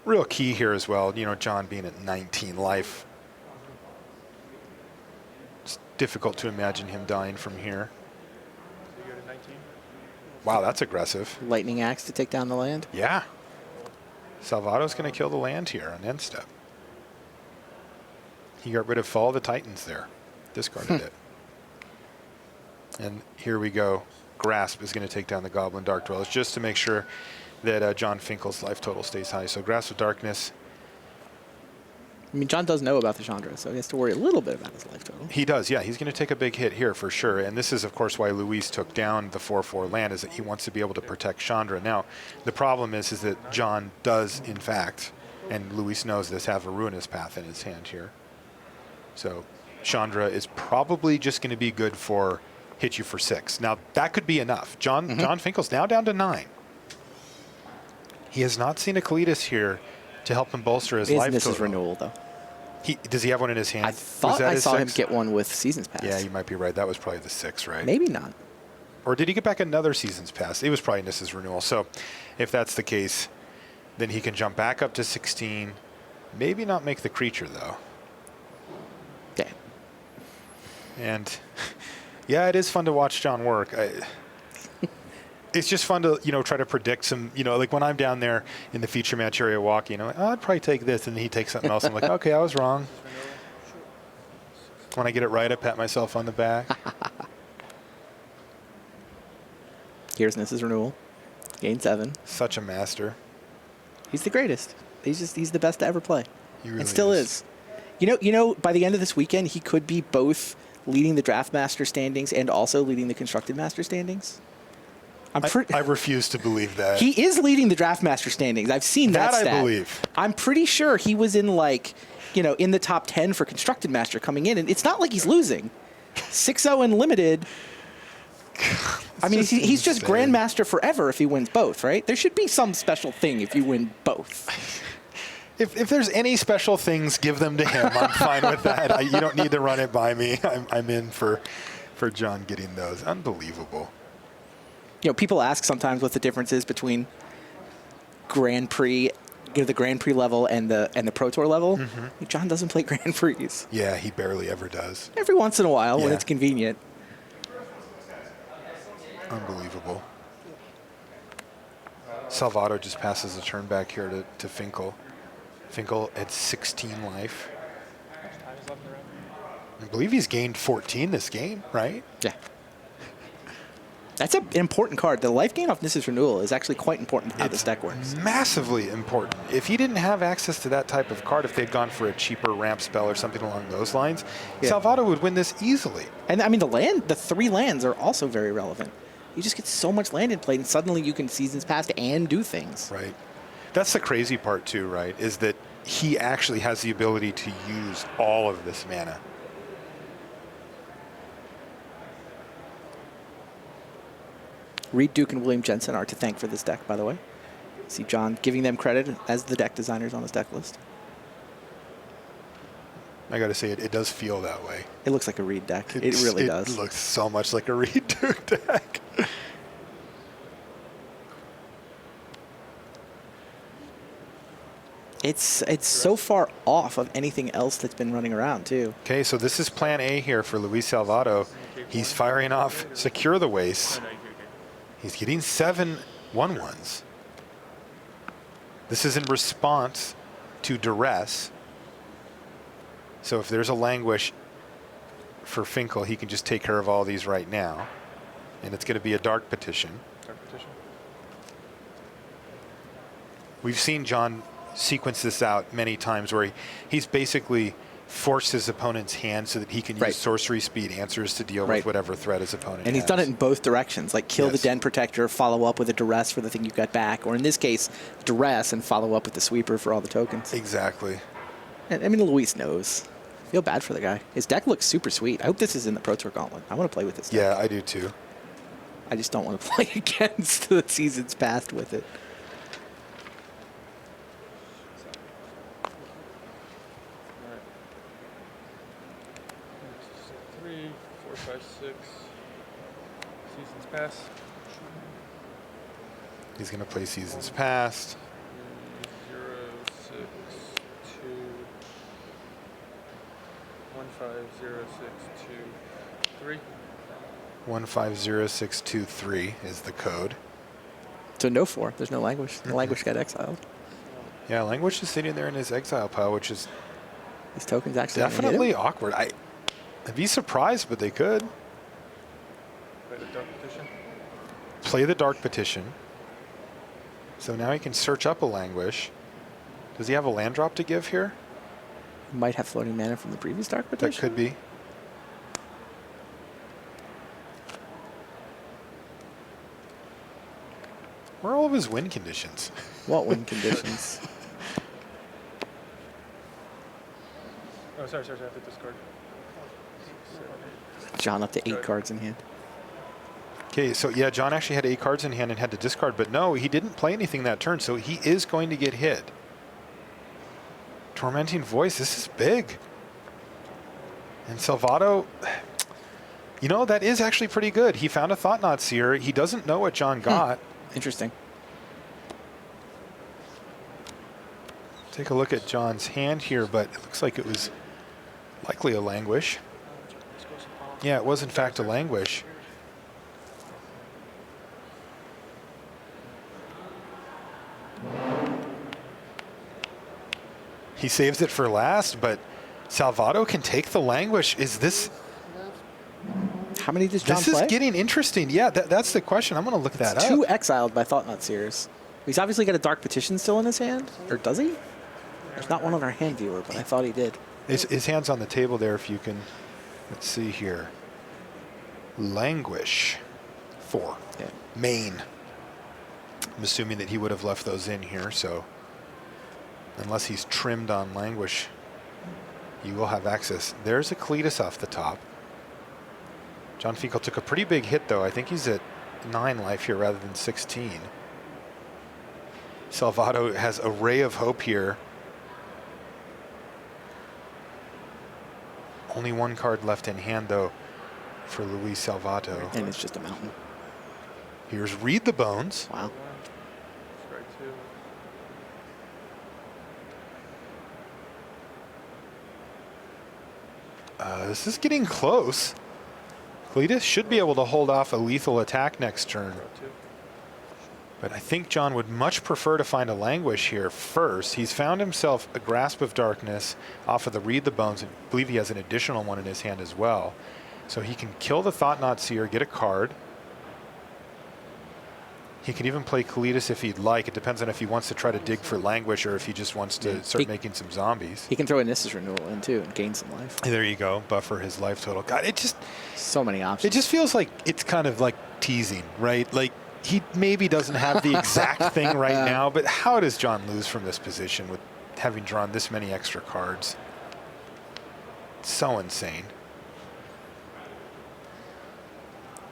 Real key here as well, you know, John being at 19 life. It's difficult to imagine him dying from here. So you go to 19. Wow, that's aggressive. Lightning Axe to take down the land. Yeah. Salvato's going to kill the land here on end step. He got rid of Fall of the Titans there. Discarded it. And here we go. Grasp is going to take down the Goblin Dark Dwellers just to make sure that John Finkel's life total stays high. So Grasp of Darkness. I mean, John does know about the Chandra, so he has to worry a little bit about his life total. He does, yeah. He's going to take a big hit here for sure. And this is, of course, why Luis took down the 4/4 land, is that he wants to be able to protect Chandra. Now, the problem is that John does, in fact, and Luis knows this, have a Ruinous Path in his hand here. So Chandra is probably just going to be good for hit you for 6. Now, that could be enough. John Finkel's now down to 9. He has not seen a Kalidas here to help him bolster his life This total. is renewal, though. Does he have one in his hand? I thought I saw him get one with Season's Pass. Yeah, you might be right. That was probably the 6, right? Maybe not. Or did he get back another Season's Pass? It was probably Nissa's renewal. So if that's the case, then he can jump back up to 16. Maybe not make the creature, though. Okay. And yeah, it is fun to watch John work. It's just fun to, try to predict some, like when I'm down there in the feature match area walking, I'm like, oh, I'd probably take this. And then he takes something else. I'm like, okay, I was wrong. When I get it right, I pat myself on the back. Here's Nissa's renewal. Gain 7. Such a master. He's the greatest. He's the best to ever play. He really and still is. By the end of this weekend, he could be both leading the Draft Master standings and also leading the Constructed Master standings. I refuse to believe that. He is leading the Draft Master standings. I've seen that stat. I believe. I'm pretty sure he was in in the top 10 for Constructed Master coming in, and it's not like he's losing. 6-0 and limited. I mean, he's just Grandmaster forever if he wins both, right? There should be some special thing if you win both. If there's any special things, give them to him. I'm fine with that. You don't need to run it by me. I'm in for John getting those. Unbelievable. People ask sometimes what the difference is between Grand Prix, the Grand Prix level and the Pro Tour level. Mm-hmm. John doesn't play Grand Prix. Yeah, he barely ever does. Every once in a while when it's convenient. Unbelievable. Salvato just passes the turn back here to Finkel. Finkel at 16 life. I believe he's gained 14 this game, right? Yeah. That's an important card. The life gain off Nissa's renewal is actually quite important to how this deck works. Massively important. If he didn't have access to that type of card, if they'd gone for a cheaper ramp spell or something along those lines, Salvato would win this easily. And I mean, the 3 lands are also very relevant. You just get so much land in play, and suddenly you can Seasons Past and do things. Right. That's the crazy part, too, right, is that he actually has the ability to use all of this mana. Reed Duke and William Jensen are to thank for this deck, by the way. See John giving them credit as the deck designers on his deck list. I got to say, it does feel that way. It looks like a Reed deck. It really does. It looks so much like a Reed deck. It's so far off of anything else that's been running around, too. Okay, so this is plan A here for Luis Salvato. He's firing off Secure the Waste. He's getting 7 1-1s. This is in response to Duress. So if there's a Languish for Finkel, he can just take care of all these right now. And it's going to be a Dark Petition. Dark Petition. We've seen John sequence this out many times where he's basically forced his opponent's hand so that he can use sorcery speed answers to deal with whatever threat his opponent And he's done it in both directions, like kill the Den Protector, follow up with a Duress for the thing you got back, or in this case, Duress and follow up with the Sweeper for all the tokens. Exactly. And, I mean, Luis knows. I feel bad for the guy. His deck looks super sweet. I hope this is in the Pro Tour Gauntlet. I want to play with this deck. Yeah, I do too. I just don't want to play against the seasons past with it. Seasons Past. He's going to play Seasons Past. 0, 6, 2, 1, 5, 0, 6, 2, 3. 150623 is the code. So no 4. There's no Languish. The Languish got exiled. Yeah, Languish is sitting there in his exile pile, which is These tokens actually definitely awkward. I'd be surprised, but they could. Play the Dark Petition. Play the Dark Petition. So now he can search up a Languish. Does he have a land drop to give here? Might have floating mana from the previous Dark Petition. That could be. Where are all of his win conditions? What win conditions? Oh, sorry, I have to discard. John up to 8 cards in hand. Okay, so yeah, John actually had 8 cards in hand and had to discard, but no, he didn't play anything that turn, so he is going to get hit. Tormenting Voice, this is big. And Salvato, you know, that is actually pretty good. He found a Thought-Knot Seer. He doesn't know what John got. Interesting. Take a look at John's hand here, but it looks like it was likely a Languish. Yeah, it was in fact a Languish. He saves it for last, but Salvato can take the Languish. Is this... How many does John play? This is getting interesting. Yeah, that's the question. I'm going to look that up. 2 exiled by Thought-Knot Seers. He's obviously got a Dark Petition still in his hand. Or does he? There's not one on our hand viewer, but I thought he did. His hand's on the table there if you can... Let's see here. Languish. 4. Yeah. Main. I'm assuming that he would have left those in here, so... Unless he's trimmed on Languish, you will have access. There's a Cletus off the top. John Finkel took a pretty big hit, though. I think he's at 9 life here rather than 16. Salvato has a ray of hope here. Only 1 card left in hand, though, for Luis Salvato. And it's just a mountain. Here's Read the Bones. Wow. Strike 2. This is getting close. Cletus should be able to hold off a lethal attack next turn. But I think John would much prefer to find a Languish here first. He's found himself a Grasp of Darkness off of the Read the Bones. I believe he has an additional one in his hand as well. So he can kill the Thought-Knot Seer, get a card. He can even play Cletus if he'd like. It depends on if he wants to try to dig for Languish or if he just wants to start making some zombies. He can throw Innistrad Renewal in too and gain some life. There you go. Buffer his life total. God, it just... So many options. It just feels like it's kind of like teasing, right? Like he maybe doesn't have the exact thing right now, but how does John lose from this position with having drawn this many extra cards? It's so insane.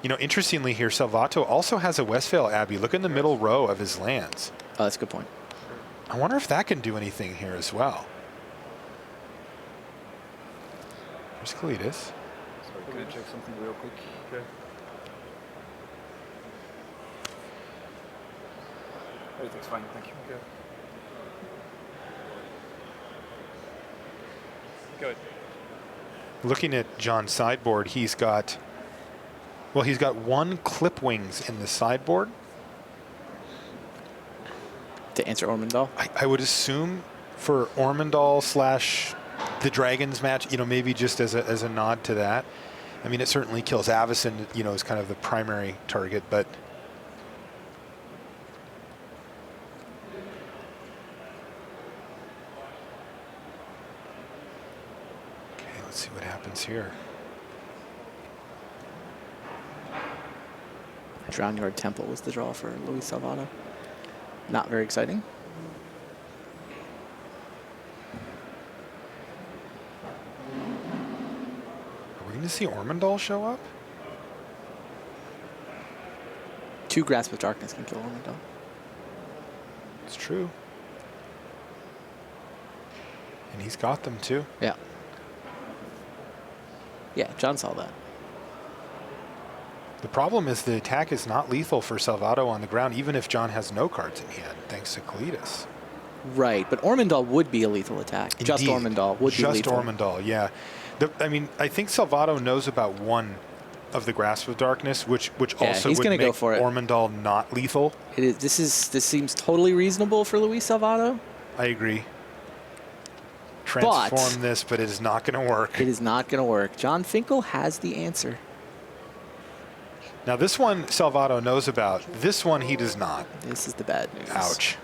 You know, interestingly here, Salvato also has a Westvale Abbey. Look in the middle row of his lands. Oh, that's a good point. I wonder if that can do anything here as well. There's Kalidas. So can I check something real quick? Okay. Everything's fine, thank you. Okay. Good. Looking at John's sideboard, he's got one clip wings in the sideboard. To answer Ormondal. I would assume for Ormondal / the Dragons match, maybe just as a nod to that. I mean, it certainly kills Avacyn, as kind of the primary target, but okay, let's see what happens here. Drown Yard Temple was the draw for Luis Salvato. Not very exciting. Are we going to see Ormondal show up? 2 Grasp of Darkness can kill Ormondal. It's true. And he's got them too. Yeah. Yeah, John saw that. The problem is the attack is not lethal for Salvato on the ground, even if John has no cards in hand, thanks to Kalidas. Right, but Ormondal would be a lethal attack. Indeed. Just Ormondal would be lethal. Just Ormondal, yeah. I think Salvato knows about one of the Grasp of Darkness, which also he's would gonna make go for it. Ormondal not lethal. It is. This seems totally reasonable for Luis Salvato. I agree. Transform this, but it is not going to work. It is not going to work. John Finkel has the answer. Now this one Salvato knows about. This one he does not. This is the bad news. Ouch.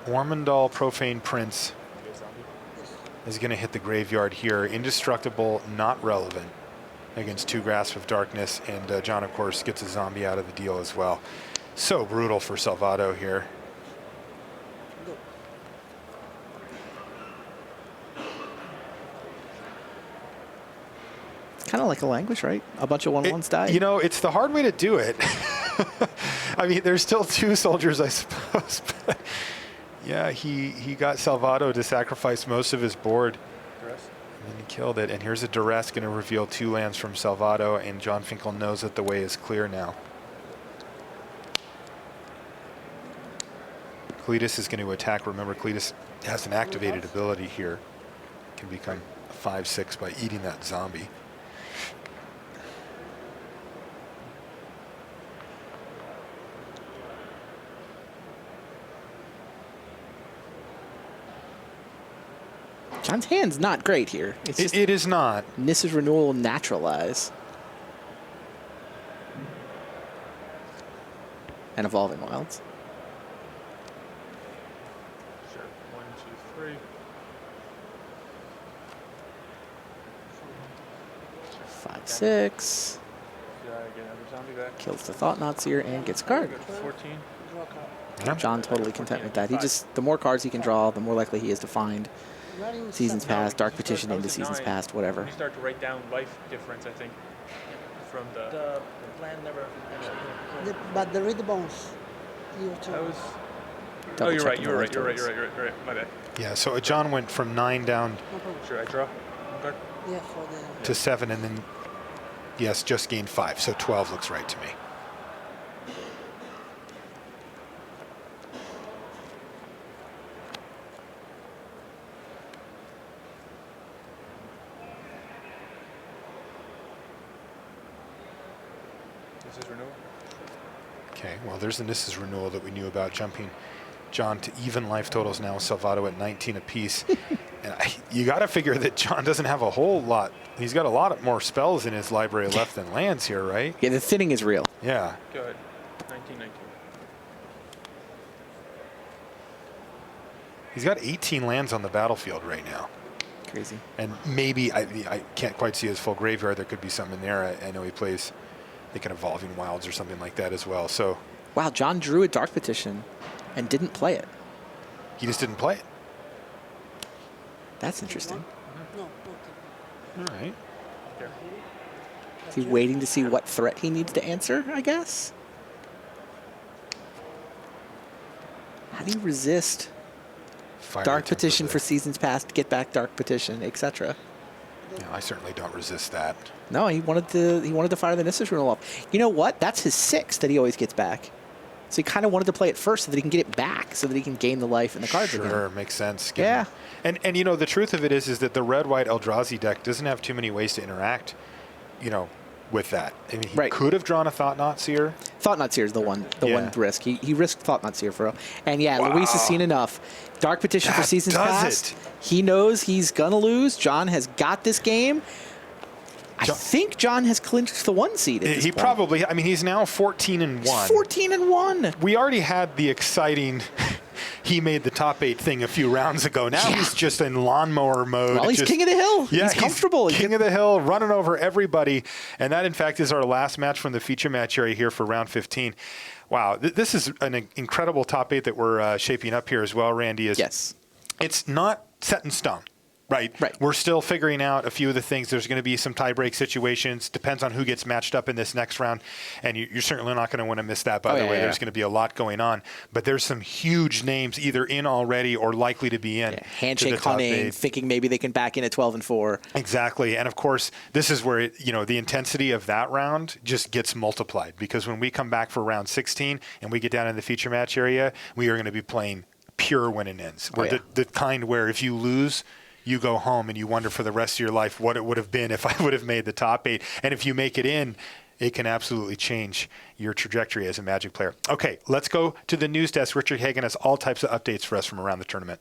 Ormondal Profane Prince is going to hit the graveyard here. Indestructible, not relevant against 2 Grasp of Darkness. And John, of course, gets a zombie out of the deal as well. So brutal for Salvato here. Kind of like a language, right? A bunch of 1/1s die. It's the hard way to do it. I mean, there's still 2 soldiers, I suppose. But yeah, he got Salvato to sacrifice most of his board. Duress. And then he killed it. And here's a Duress going to reveal 2 lands from Salvato, and John Finkel knows that the way is clear now. Kalidas is going to attack. Remember, Kalidas has an activated ability here. Can become a 5/6 by eating that zombie. John's hand's not great here. It's just It is not. Nissa's Renewal Naturalize. And Evolving Wilds. Sure. 1, 2, 3. 5/6. Yeah, I get another zombie back. Kills the Thought Knotseer and gets a card. 14. Yeah. John totally content with that. The more cards he can draw, the more likely he is to find Seasons Past, Dark Petition into Seasons Past, whatever. You start to write down life difference, I think, from the plan never. But the read bones. That was. Double You're right. checking You're the right. You're right. leftovers. You're right. You're right. My bad. Yeah, so John went from 9 down No problem. Sure, I draw. One card. Yeah, for the. to 7, and then, yes, just gained 5. So 12 looks right to me. This is renewal. Okay, well, there's the Nissa's Renewal that we knew about, jumping John to even life totals now, Salvato at 19 apiece. And you got to figure that John doesn't have a whole lot. He's got a lot more spells in his library left than lands here, right? Yeah, the thinning is real. Yeah. Go ahead. 19. He's got 18 lands on the battlefield right now. Crazy. And maybe, I can't quite see his full graveyard. There could be some in there. I know he plays, like, an Evolving Wilds or something like that as well. So Wow, John drew a Dark Petition and didn't play it. he just didn't play it. That's interesting. No, All right. There. Is he waiting to see what threat he needs to answer, I guess? How do you resist Fiery Dark temper Petition there. for Seasons Past, get back Dark Petition, etc. Yeah, I certainly don't resist that. No, he wanted to fire the Nissus Rune off. You know what? That's his 6 that he always gets back. So he kind of wanted to play it first so that he can get it back, so that he can gain the life and the cards again. Sure, makes sense. Yeah. And you know, the truth of it is that the red-white Eldrazi deck doesn't have too many ways to interact, you know, with that. I mean, he could have drawn a Thought-Knot Seer. Thought-Knot Seer is the one risk. He risked Thought-Knot Seer for real. And yeah, Luis has seen enough. Dark Petition for Seasons Past. He knows he's going to lose. John has got this game. I think John has clinched the 1 seed at this point. Probably, I mean, he's now 14-1. 14-1. We already had the exciting, he made the top 8 thing a few rounds ago. Now he's just in lawnmower mode. Well, he's king of the hill. Yeah, he's comfortable. King of the hill, running over everybody. And that, in fact, is our last match from the feature match area here for round 15. Wow, this is an incredible top 8 that we're shaping up here as well, Randy. Yes. It's not set in stone. Right. We're still figuring out a few of the things. There's going to be some tie-break situations. Depends on who gets matched up in this next round. And you're certainly not going to want to miss that, by the way. There's going to be a lot going on. But there's some huge names either in already or likely to be in. Handshake hunting, thinking maybe they can back in at 12-4. Exactly. And, of course, this is where, the intensity of that round just gets multiplied. Because when we come back for round 16 and we get down in the feature match area, we are going to be playing pure win and ends. The kind where if you lose, you go home and you wonder for the rest of your life what it would have been if I would have made the top 8. And if you make it in, it can absolutely change your trajectory as a Magic player. Okay, let's go to the news desk. Richard Hagan has all types of updates for us from around the tournament.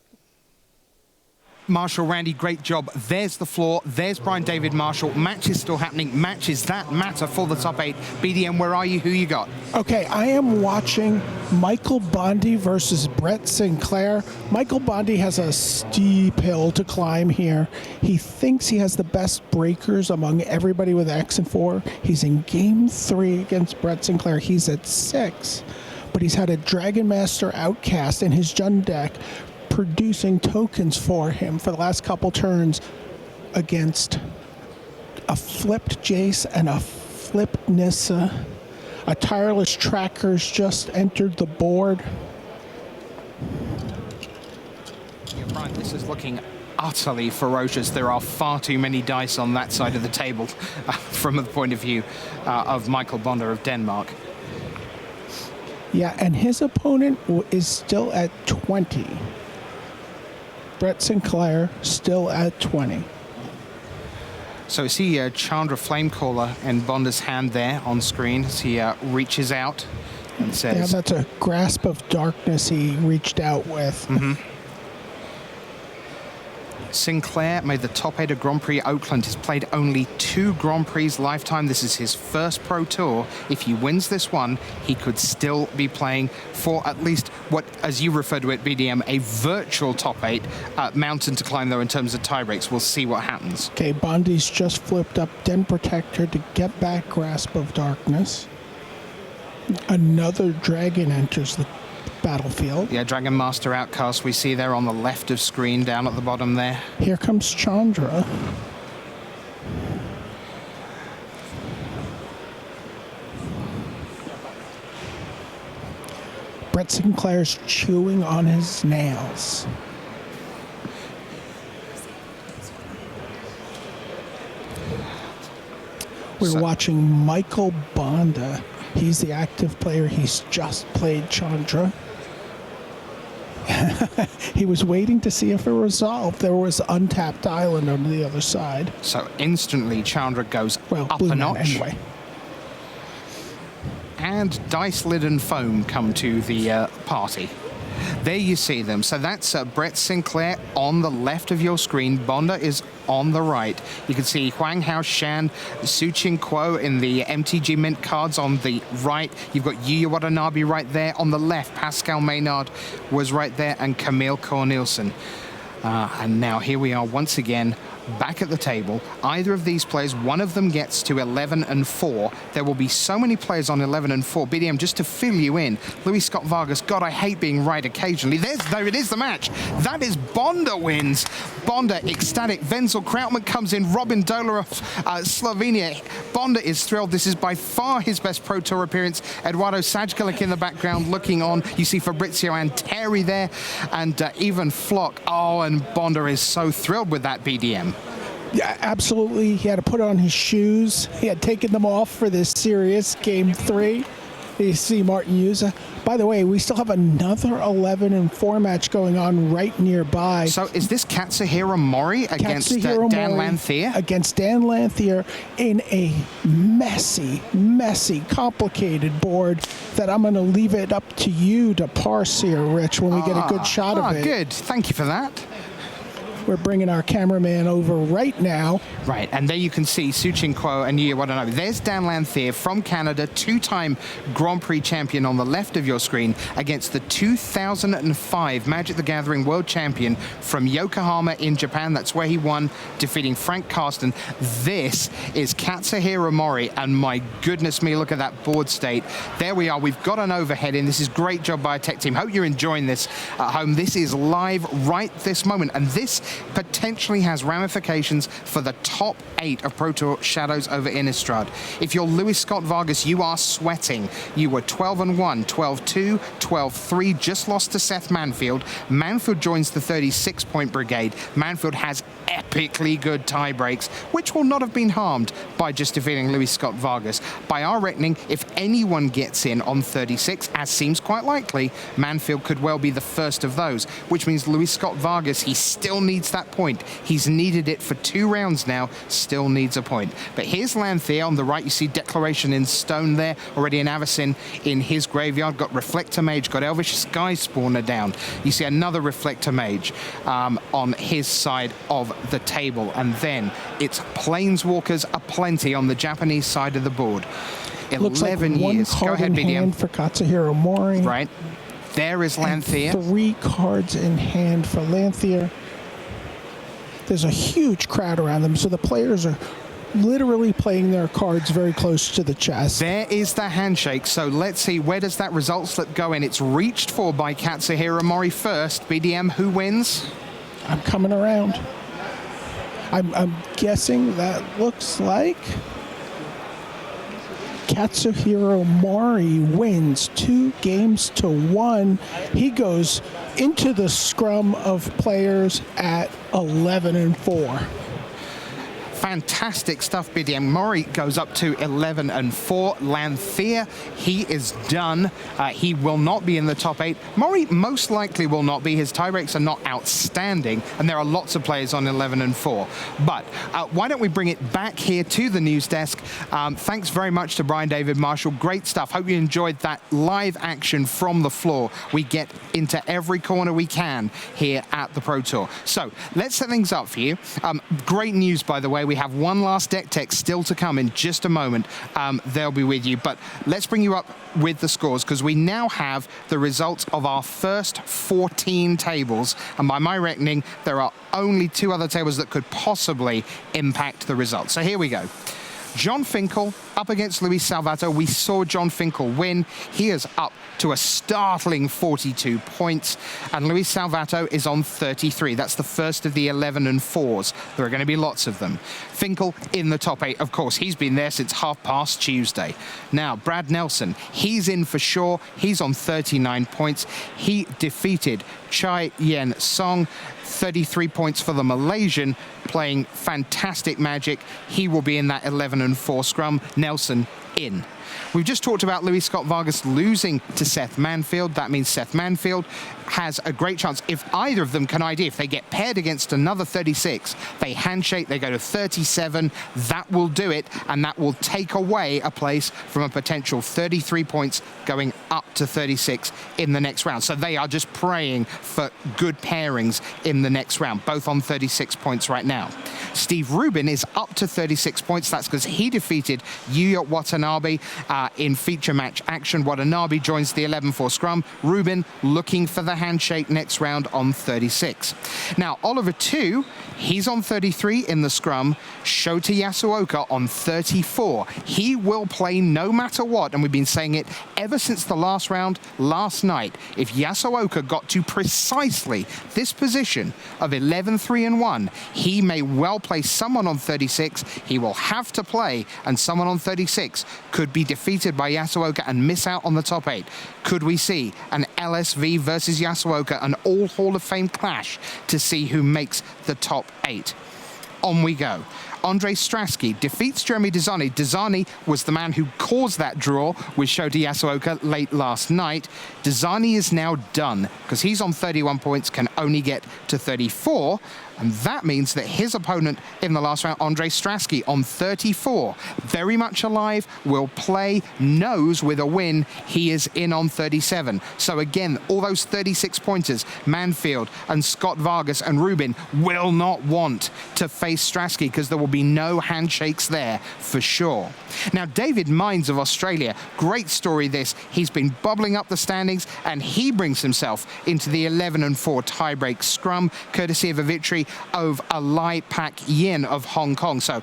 Marshall, Randy, great job. There's the floor. There's Brian David Marshall. Match is still happening. Matches that matter for the top 8. BDM, where are you? Who you got? Okay, I am watching Michael Bondi versus Brett Sinclair. Michael Bondi has a steep hill to climb here. He thinks he has the best breakers among everybody with X and 4. He's in game 3 against Brett Sinclair. He's at 6, but he's had a Dragon Master Outcast in his Jund deck, producing tokens for him for the last couple turns against a flipped Jace and a flipped Nissa. A Tireless Tracker's just entered the board. Yeah, Brian, this is looking utterly ferocious. There are far too many dice on that side of the table from the point of view of Michael Bonder of Denmark. Yeah, and his opponent is still at 20. Brett Sinclair still at 20. So see Chandra Flamecaller and Bonder's hand there on screen as he reaches out and says... Yeah, that's a Grasp of Darkness he reached out with. Sinclair made the top 8 of Grand Prix Oakland. He's played only 2 Grand Prix lifetime. This is his first Pro Tour. If he wins this one, he could still be playing for at least what, as you refer to it, BDM, a virtual top 8 mountain to climb, though, in terms of tie breaks. We'll see what happens. Okay, Bondi's just flipped up Den Protector to get back Grasp of Darkness. Another dragon enters the battlefield. Yeah, Dragon Master Outcast we see there on the left of screen, down at the bottom there. Here comes Chandra. Brett Sinclair's chewing on his nails. We're watching Michael Bonda. He's the active player. He's just played Chandra. He was waiting to see if it resolved. There was untapped island on the other side. So instantly Chandra goes up a notch. Anyway. And Dice Lid and Foam come to the party. There you see them. So that's Brett Sinclair on the left of your screen. Bonda is on the right. You can see Huang Hao Shan, Su Qing Kuo in the MTG Mint cards on the right. You've got Yuuya Watanabe right there. On the left, Pascal Maynard was right there, and Camille Cornelison. And now here we are once again back at the table. Either of these players, one of them gets to 11-4. There will be so many players on 11-4. BDM, just to fill you in, Luis Scott Vargas, God, I hate being right occasionally. There it is, the match. That is Bonda wins. Bonda ecstatic. Wenzel Krautmann comes in. Rubin of Slovenia. Bonda is thrilled. This is by far his best Pro Tour appearance. Eduardo Sajkalik in the background looking on. You see Fabrizio and Terry there, and even Flock. Oh, and Bonda is so thrilled with that, BDM. Yeah, absolutely. He had to put on his shoes. He had taken them off for this serious Game 3. You see Martin Yuuya. By the way, we still have another 11-4 match going on right nearby. So is this Katsuhiro Mori against Dan Lanthier? Against Dan Lanthier in a messy, complicated board that I'm going to leave it up to you to parse here, Rich, when we get a good shot of it. Good. Thank you for that. We're bringing our cameraman over right now. Right, and there you can see Suchin Kuo and Yuuya Watanabe. There's Dan Lanthier from Canada, two-time Grand Prix champion on the left of your screen against the 2005 Magic the Gathering World Champion from Yokohama in Japan. That's where he won, defeating Frank Karsten. This is Katsuhiro Mori, and my goodness me, look at that board state. There we are. We've got an overhead in. This is great job by a tech team. Hope you're enjoying this at home. This is live right this moment, and this potentially has ramifications for the top 8 of Pro Tour Shadows over Innistrad. If you're Luis Scott Vargas, you are sweating. You were 12-1, 12-2, 12-3, just lost to Seth Manfield. Manfield joins the 36-point brigade. Manfield has epically good tie breaks, which will not have been harmed by just defeating Luis Scott Vargas. By our reckoning, if anyone gets in on 36, as seems quite likely, Manfield could well be the first of those, which means Luis Scott Vargas, he still needs that point. He's needed it for 2 rounds now, still needs a point. But here's Lanthier on the right. You see Declaration in stone there, already an Avacyn in his graveyard, got Reflector Mage, got Elvish Sky Spawner down. You see another Reflector Mage on his side of the table, and then it's Planeswalkers aplenty on the Japanese side of the board. 11 years. Go ahead, BDM. Hand for Katsuhiro Mori. Right. There is Lanthier. 3 cards in hand for Lanthier. There's a huge crowd around them, so the players are literally playing their cards very close to the chest. There is the handshake, so let's see, where does that result slip go in? It's reached for by Katsuhiro Mori first. BDM, who wins? I'm coming around. I'm guessing that looks like Katsuhiro Mori wins 2-1. He goes into the scrum of players at 11-4. Fantastic stuff, BDM. Mori goes up to 11-4. Lanthier, he is done. He will not be in the top 8. Mori most likely will not be. His tiebreaks are not outstanding, and there are lots of players on 11-4. But why don't we bring it back here to the news desk? Thanks very much to Brian David Marshall. Great stuff. Hope you enjoyed that live action from the floor. We get into every corner we can here at the Pro Tour. So let's set things up for you. Great news, by the way. We have one last deck tech still to come in just a moment. They'll be with you. But let's bring you up with the scores, because we now have the results of our first 14 tables. And by my reckoning, there are only 2 other tables that could possibly impact the results. So here we go. John Finkel up against Luis Salvato. We saw John Finkel win. He is up to a startling 42 points, and Luis Salvato is on 33. That's the first of the 11-4s. There are going to be lots of them. Finkel in the top 8, of course. He's been there since Tuesday. Now, Brad Nelson, he's in for sure. He's on 39 points. He defeated Chai Yen Song. 33 points for the Malaysian, playing fantastic Magic. He will be in that 11-4 scrum. Nelson in. We've just talked about Luis Scott Vargas losing to Seth Manfield. That means Seth Manfield has a great chance. If either of them can ID, if they get paired against another 36, they handshake, they go to 37, that will do it, and that will take away a place from a potential 33 points going up to 36 in the next round. So they are just praying for good pairings in the next round, both on 36 points right now. Steve Rubin is up to 36 points. That's because he defeated Yuuya Watanabe Watanabe in feature match action. Watanabe joins the 11-4 scrum. Rubin looking for the handshake next round on 36. Now, Oliver 2, he's on 33 in the scrum. Shota Yasuoka on 34. He will play no matter what, and we've been saying it ever since the last round last night. If Yasuoka got to precisely this position of 11-3-1, he may well play someone on 36. He will have to play, and someone on 36 could be defeated by Yasuoka and miss out on the top 8. Could we see an LSV versus Yasuoka, an all Hall of Fame clash to see who makes the top 8? On we go. Andre Strasky defeats Jeremy Dezani. Dezani was the man who caused that draw with Shota Yasuoka late last night. Dezani is now done because he's on 31 points, can only get to 34. And that means that his opponent in the last round, Andre Strasky, on 34, very much alive, will play, knows with a win, he is in on 37. So again, all those 36 pointers, Manfield and Scott Vargas and Rubin, will not want to face Strasky because there will be no handshakes there for sure. Now, David Mines of Australia, great story this. He's been bubbling up the standings and he brings himself into the 11-4 tiebreak scrum, courtesy of a victory over Lai Pak Yin of Hong Kong. So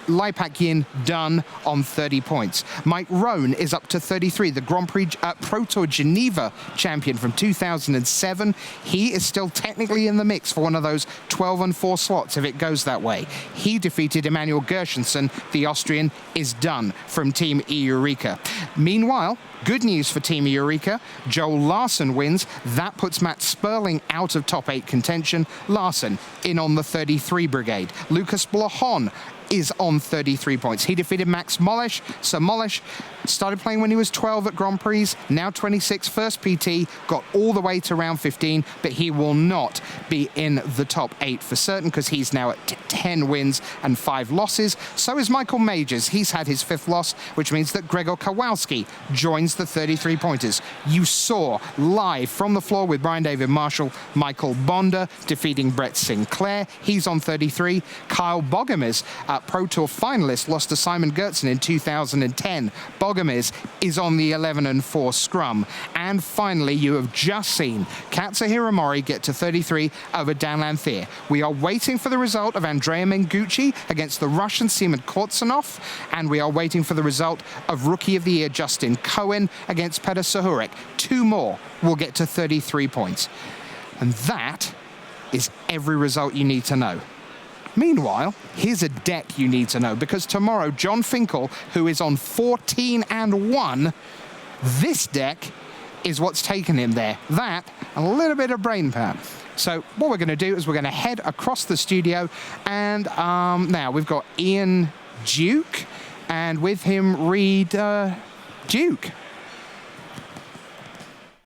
Lai Pak Yin done on 30 points. Mike Rohn is up to 33, the Grand Prix Pro Tour Geneva champion from 2007. He is still technically in the mix for one of those 12-4 slots if it goes that way. He defeated Emmanuel Gershenson. The Austrian is done from Team Eureka. Meanwhile, good news for Team Eureka. Joel Larson wins. That puts Matt Sperling out of top 8 contention. Larson in on the 33 brigade. Lucas Blahon is on 33 points. He defeated Max Molesh. So Molesh started playing when he was 12 at Grand Prix, now 26, first PT, got all the way to round 15, but he will not be in the top 8 for certain because he's now at 10 wins and 5 losses. So is Michael Majors. He's had his 5th loss, which means that Gregor Kowalski joins the 33 pointers. You saw live from the floor with Brian David Marshall, Michael Bonda defeating Brett Sinclair. He's on 33. Kyle Bogomils, Pro Tour finalist, lost to Simon Gertzen in 2010. Bogomils is on the 11-4 scrum. And finally, you have just seen Katsuhiro Mori get to 33 over Dan Lanthier. We are waiting for the result of Andrea Mengucci against the Russian Seaman Kortsanov, and we are waiting for the result of Rookie of the Year Justin Cohen against Petr Sahurek. 2 more will get to 33 points. And that is every result you need to know. Meanwhile, here's a deck you need to know, because tomorrow, John Finkel, who is on 14-1, this deck is what's taken him there. That, and a little bit of brain power. So what we're going to do is we're going to head across the studio, and now we've got Ian Duke, and with him Reed Duke.